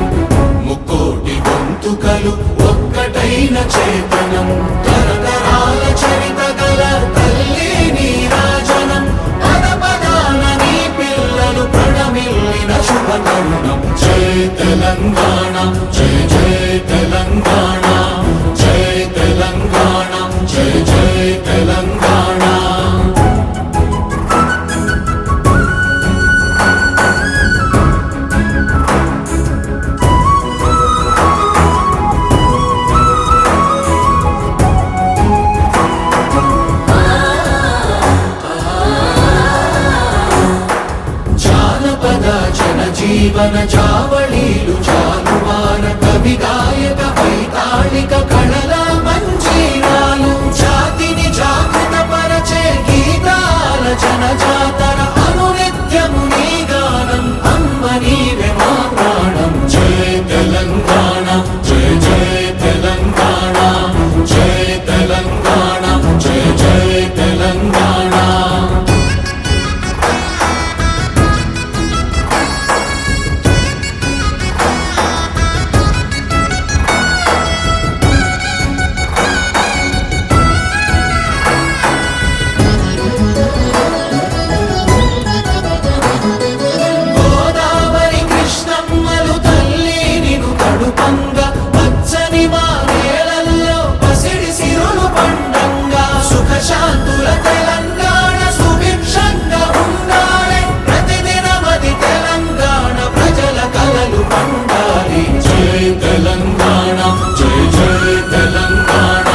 [SPEAKER 8] ముక్కోటి గొంతుకలు ఒక్కటైన చేతనం తరతరాల చరిత గల తల్లి నీరాజనం పదపదాన నీ పిల్లలు ప్రణమిల్లిన శుభ తరుణం జయ తెలంగాణ జయ జయ తెలంగాణ జయ తెలంగాణ జయ జయ తెలంగాణ. జీవన జావళీలు జాలువార కవి గాయక వైతాళిక కళల మంజీరాలు జాతిని జాగృత పరచే గీతాల జనజాతర అనునిత్యము నీ గానం అమ్మ నీవే మా ప్రాణం జయ తెలంగాణ జయ జయ తెలంగాణ జయ తెలంగాణ జయ జయ తెలంగాణ గోదావరి కృష్ణమ్మలు తల్లి నిను కడుపంగా పచ్చని మా నేలల్లో పసిడి సిరులు పండంగా సుఖ శాంతుల తెలంగాణ సుభిక్షంగా ఉండాలి ప్రతిదినమది తెలంగాణ ప్రజల కలలు పండాలి జై తెలంగాణ జై జై తెలంగాణ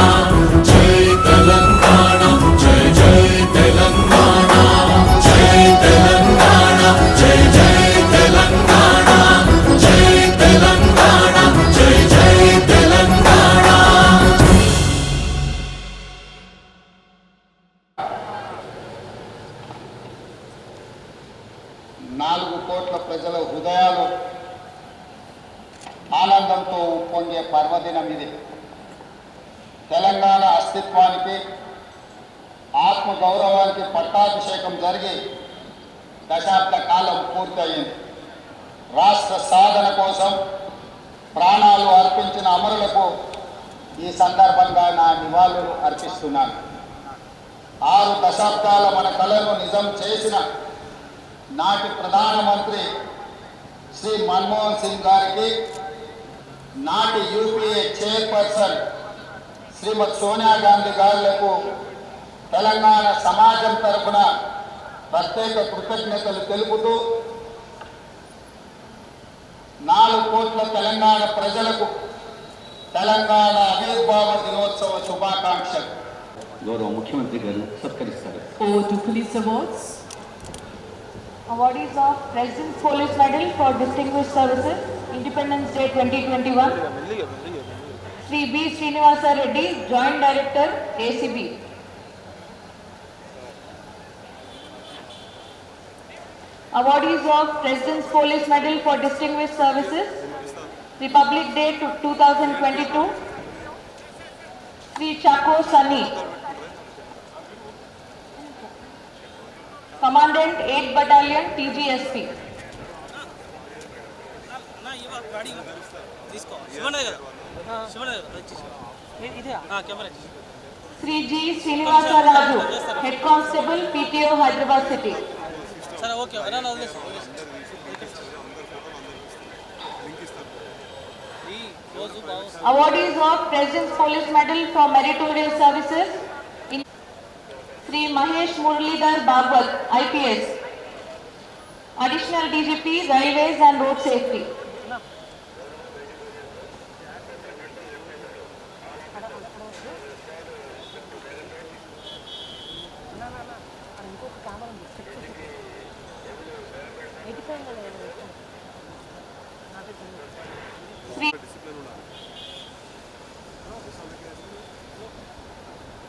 [SPEAKER 8] జై తెలంగాణ జై జై తెలంగాణ జై తెలంగాణ జై జై తెలంగాణ జై తెలంగాణ జై జై తెలంగాణ
[SPEAKER 3] 4 కోట్ల ప్రజల హృదయాలు ఆనందంతో ఉప్పొంగే పర్వదినం ఇది. తెలంగాణ అస్తిత్వానికి ఆత్మగౌరవానికి పట్టాభిషేకం జరిగి దశాబ్ద కాలం పూర్తయింది. రాష్ట్ర సాధన కోసం ప్రాణాలు అర్పించిన అమరులకు ఈ సందర్భంగా నా నివాళులు అర్పిస్తున్నాను. 6 దశాబ్దాల మన కలను నిజం చేసిన నాటి ప్రధానమంత్రి శ్రీ మన్మోహన్ సింగ్ గారికి, నాటి యూపీఏ చైర్పర్సన్ శ్రీమతి సోనియా గాంధీ గారులకు తెలంగాణ సమాజం తరఫున ప్రత్యేక కృతజ్ఞతలు తెలుపుతూ 4 కోట్ల తెలంగాణ ప్రజలకు తెలంగాణ ఆవిర్భావ దినోత్సవ శుభాకాంక్షలు.
[SPEAKER 6] గౌరవ ముఖ్యమంత్రి గారు సత్కరిస్తారు.
[SPEAKER 5] Over to police awards.
[SPEAKER 2] Awardees of President's Police Medal for Distinguished Services, Independence Day 2021. Sri B. Srinivasa Reddy, Joint Director, ACB. Awardees of President's Police Medal for Distinguished Services, Republic Day 2022. Sri Chako Sunny, Commandant 8th Battalion, TGSP. Sri G. Srinivasa Raju, Head Constable, PTO, Hyderabad City. Awardees of President's Police Medal for Meritorious Services, Sri Mahesh Muralidhar Bhagwat, IPS, Additional DGP, Railways and Road Safety.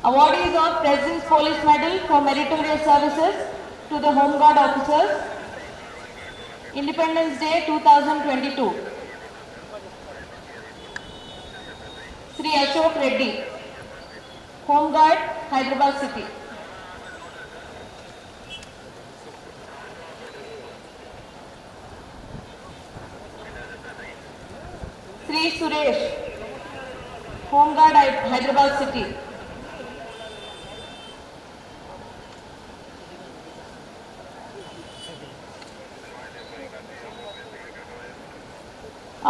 [SPEAKER 2] Awardees of President's Police Medal for Meritorious Services to the Home Guard officers, Independence Day 2022. Sri Ashok Reddy, Home Guard, Hyderabad City. Sri Suresh, Home Guard, Hyderabad City.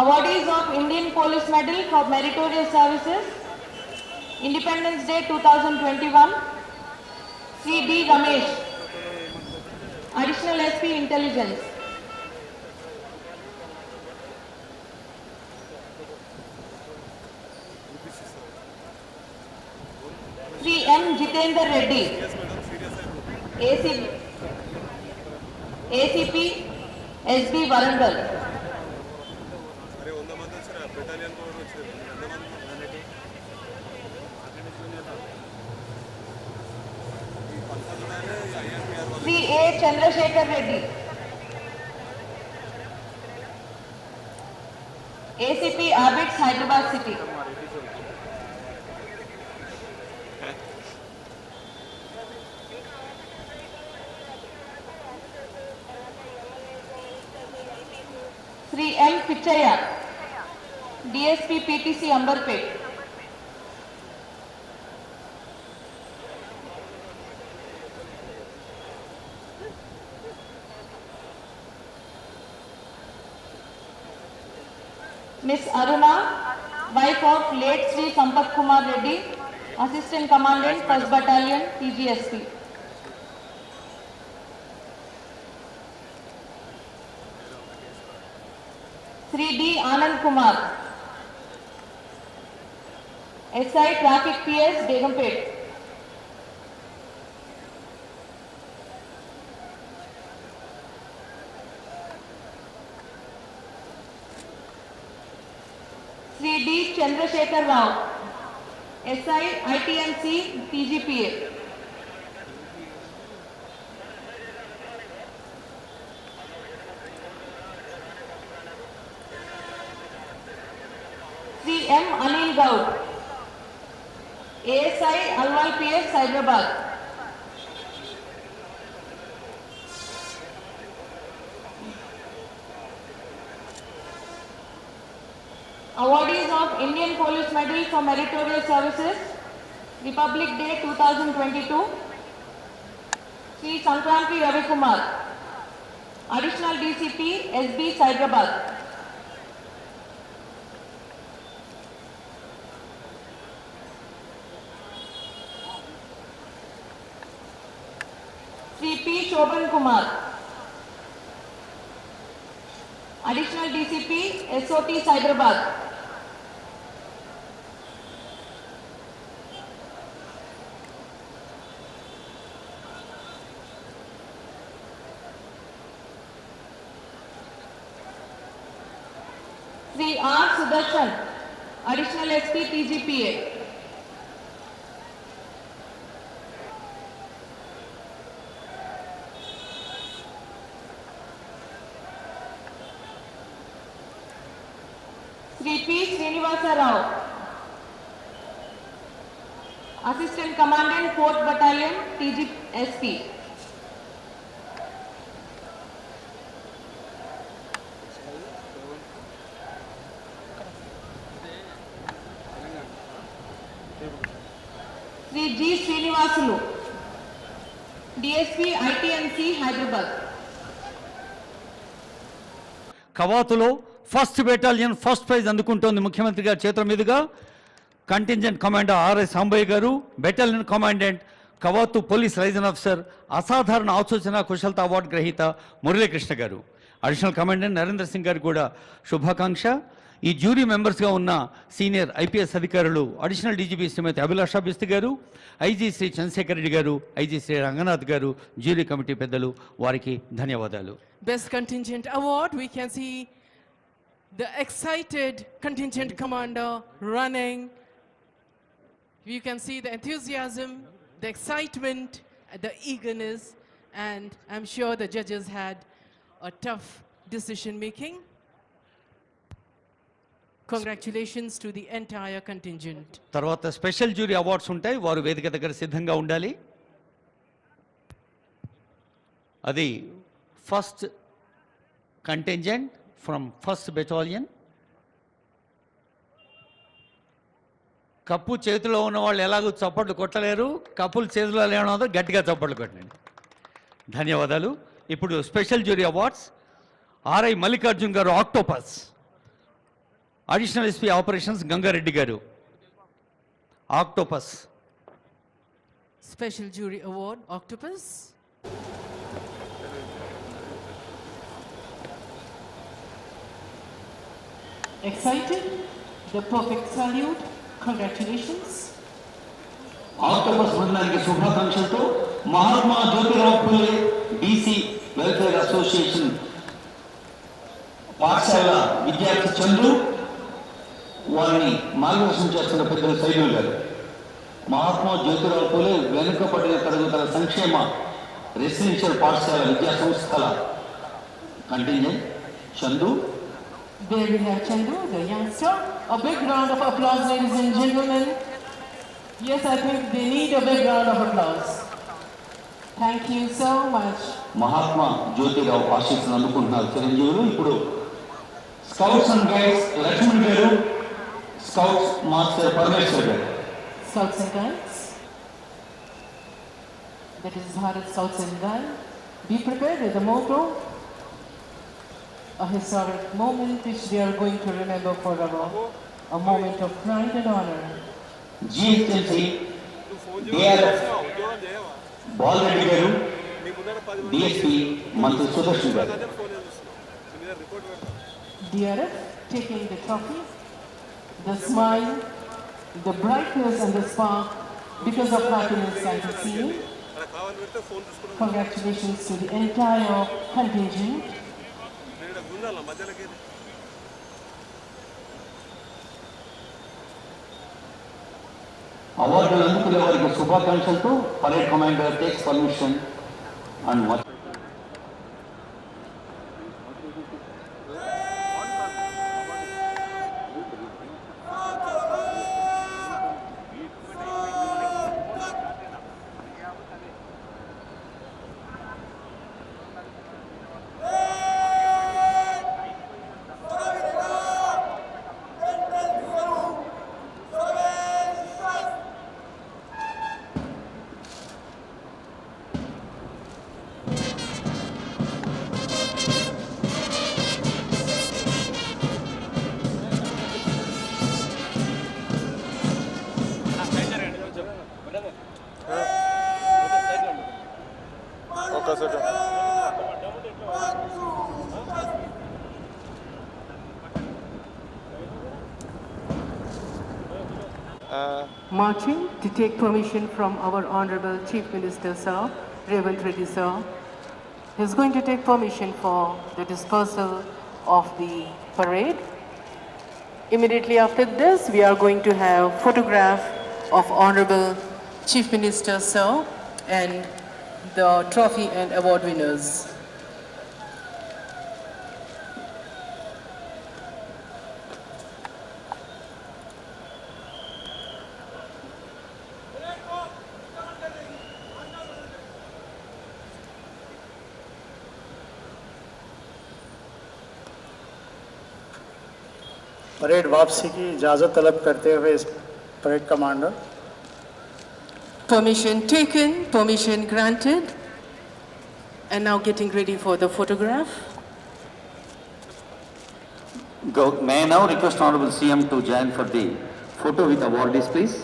[SPEAKER 2] Awardees of Indian Police Medal for Meritorious Services, Independence Day 2021, Sri D. Ramesh, Additional SP Intelligence. Sri M. Jitendra Reddy, ACP, SB Warangal.
[SPEAKER 7] అరే 100 మంది వచ్చారు battalion కూడా వచ్చారు ఎంతమంది
[SPEAKER 2] 3A Chandrasekhar Reddy. ACP Abits, Hyderabad City. Sri M. Pichaya, DSP PTC Amberpet. Miss Aruna, wife of late Sri Sampat Kumar Reddy, Assistant Commandant, 1st Battalion, TGSP. Sri D. Anand Kumar, SI Traffic PS, Begumpet. Sri D. Chandrasekhar Rao, SI ITMC TGPA. Sri M. Anil Gaud, ASI Alwal PS, Hyderabad. Awardees of Indian Police Medal for Meritorious Services, Republic Day 2022, Sri Sankranti Ravi Kumar, Additional DCP, SB, Hyderabad. Sri P. Shobhan Kumar, Additional DCP, SOT, Hyderabad. Sri R. Sudarshan, Additional SP, TGPA. Sri P. Srinivasa Rao, Assistant Commandant, 4th Battalion, TGSP. Sri G. Srinivasulu, DSP, ITMC, Hyderabad.
[SPEAKER 9] కవాతులో first battalion first prize అందుకుంటోంది ముఖ్యమంత్రి గారి చేతుల మీదుగా contingent commander RS Sambaiah గారు, battalion commandant కవాతు police liaison officer అసాధారణ ఆలోచన కుశలత అవార్డు గ్రహీత మురళీకృష్ణ గారు, అడిషనల్ కమాండెంట్ నరేంద్ర సింగ్ గారు కూడా శుభాకాంక్ష. ఈ జ్యూరీ మెంబర్స్గా ఉన్న సీనియర్ ఐపీఎస్ అధికారులు అడిషనల్ డీజీపీ శ్రీమతి అభిలాషా బిస్తి గారు, ఐజీ శ్రీ చంద్రశేఖర్ రెడ్డి గారు, ఐజీ శ్రీ రంగనాథ్ గారు, జ్యూరీ కమిటీ పెద్దలు, వారికి ధన్యవాదాలు.
[SPEAKER 5] Best contingent award, we can see the excited contingent commander running. You can see the enthusiasm, the excitement, the eagerness, and I'm sure the judges had a tough decision making. Congratulations to the entire contingent.
[SPEAKER 9] తర్వాత special jury awards ఉంటాయి, వారు వేదిక దగ్గర సిద్ధంగా ఉండాలి. అది first contingent from first battalion. Cup చేతిలో ఉన్న వాళ్ళు ఎలాగో చప్పట్లు కొట్టలేరు, కప్పులు చేతిలో లేనదో గట్టిగా చప్పట్లు కొట్టండి. ధన్యవాదాలు. ఇప్పుడు special jury awards. RI Mallikarjun గారు Octopus, additional SP operations Gangareddy గారు Octopus.
[SPEAKER 5] Special jury award, Octopus. Excited? The perfect salute. Congratulations.
[SPEAKER 6] Octopus బృందానికి శుభాకాంక్షలతో Mahatma Jyotirao Phule BC welfare association పాఠశాల విద్యార్థి చంద్రు, వారిని మార్గదర్శనం చేస్తున్న పెద్దలు సైదులు గారు. మహాత్మా జ్యోతిరావు పూలే వెనుకబడిన తరగతుల సంక్షేమ రెసిడెన్షియల్ పాఠశాల విద్యా సంస్థల contingent Chandu.
[SPEAKER 2] There we have Chandu, the youngster. A big round of applause, ladies and gentlemen. Yes, I think they need a big round of applause. Thank you so much.
[SPEAKER 6] Mahatma Jyotirao ఆశీస్సులు అందుకుంటున్నారు చిరంజీవులు. ఇప్పుడు స్కౌట్స్ అండ్ గైడ్స్ లక్ష్మణ్ గారు, scouts master Parameshwar గారు.
[SPEAKER 2] Scouts and Guides. That is Bharat Scouts and Guides. Be prepared with the motto. A historic moment which they are going to remember forever. A moment of pride and honor.
[SPEAKER 6] GHMC DRF
[SPEAKER 7] ఉద్యోగం చేయవా
[SPEAKER 6] బాలరెడ్డి గారు,
[SPEAKER 7] నీ ముందర 10 మంది
[SPEAKER 6] DSP మంత్రి సుదర్శన్ గారు.
[SPEAKER 7] అదే phone చేస్తున్నావు నీ మీద రిపోర్ట్ పెడతా
[SPEAKER 2] DRF taking the trophy, the smile, the brightness and the spark because of happiness I can see.
[SPEAKER 7] అలా కావాలి పెడితే ఫోన్ తీసుకున్నాను
[SPEAKER 2] Congratulations to the entire contingent.
[SPEAKER 7] నేను ఇక్కడ గుండాల మధ్యలోకి
[SPEAKER 6] అవార్డులు అందుకునే వారికి శుభాకాంక్షలతో parade commander takes permission and
[SPEAKER 7] ఒక second
[SPEAKER 2] Marching to take permission from our Honorable Chief Minister Sir, Revanth Reddy Sir. He is going to take permission for the dispersal of the parade. Immediately after this, we are going to have photograph of Honorable Chief Minister Sir and the trophy and award winners.
[SPEAKER 3] Parade वापसी की इजाज़त तलब करते हुए इस parade commander
[SPEAKER 2] Permission taken, permission granted. And now getting ready for the photograph.
[SPEAKER 6] May I now request Honorable CM to join for the photo with awardees, please.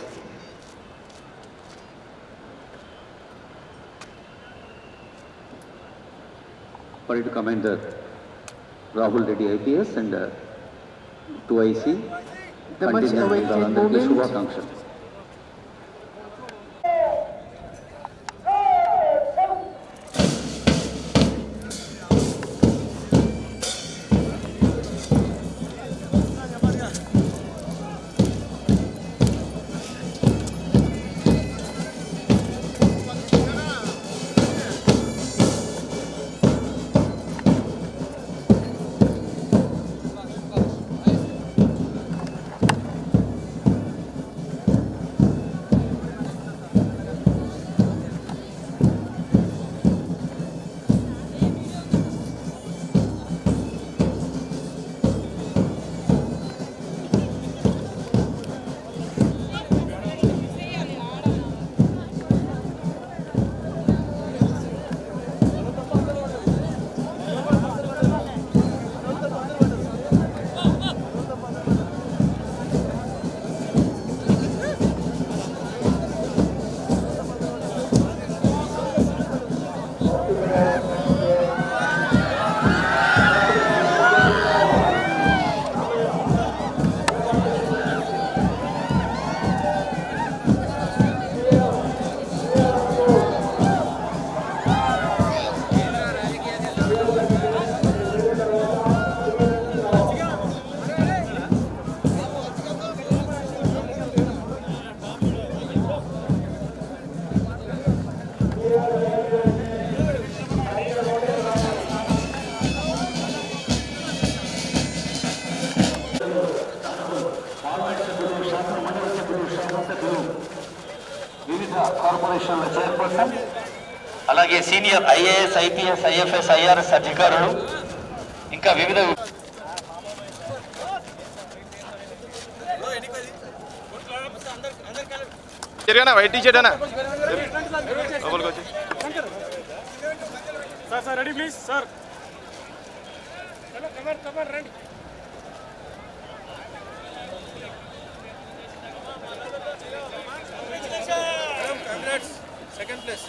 [SPEAKER 6] Parade Commander Rahul Reddy IPS and 2IC.
[SPEAKER 2] The much awaited moment.
[SPEAKER 6] శుభాకాంక్షలు.
[SPEAKER 3] కార్పొరేషన్ల chairperson,
[SPEAKER 6] అలాగే senior IAS, IPS, IFS, IRS అధికారులు, ఇంకా వివిధ
[SPEAKER 7] జరిగానా white T shirt అనా లోపలికి వచ్చి sir ready please sir రండి సెకండ్ ప్లేస్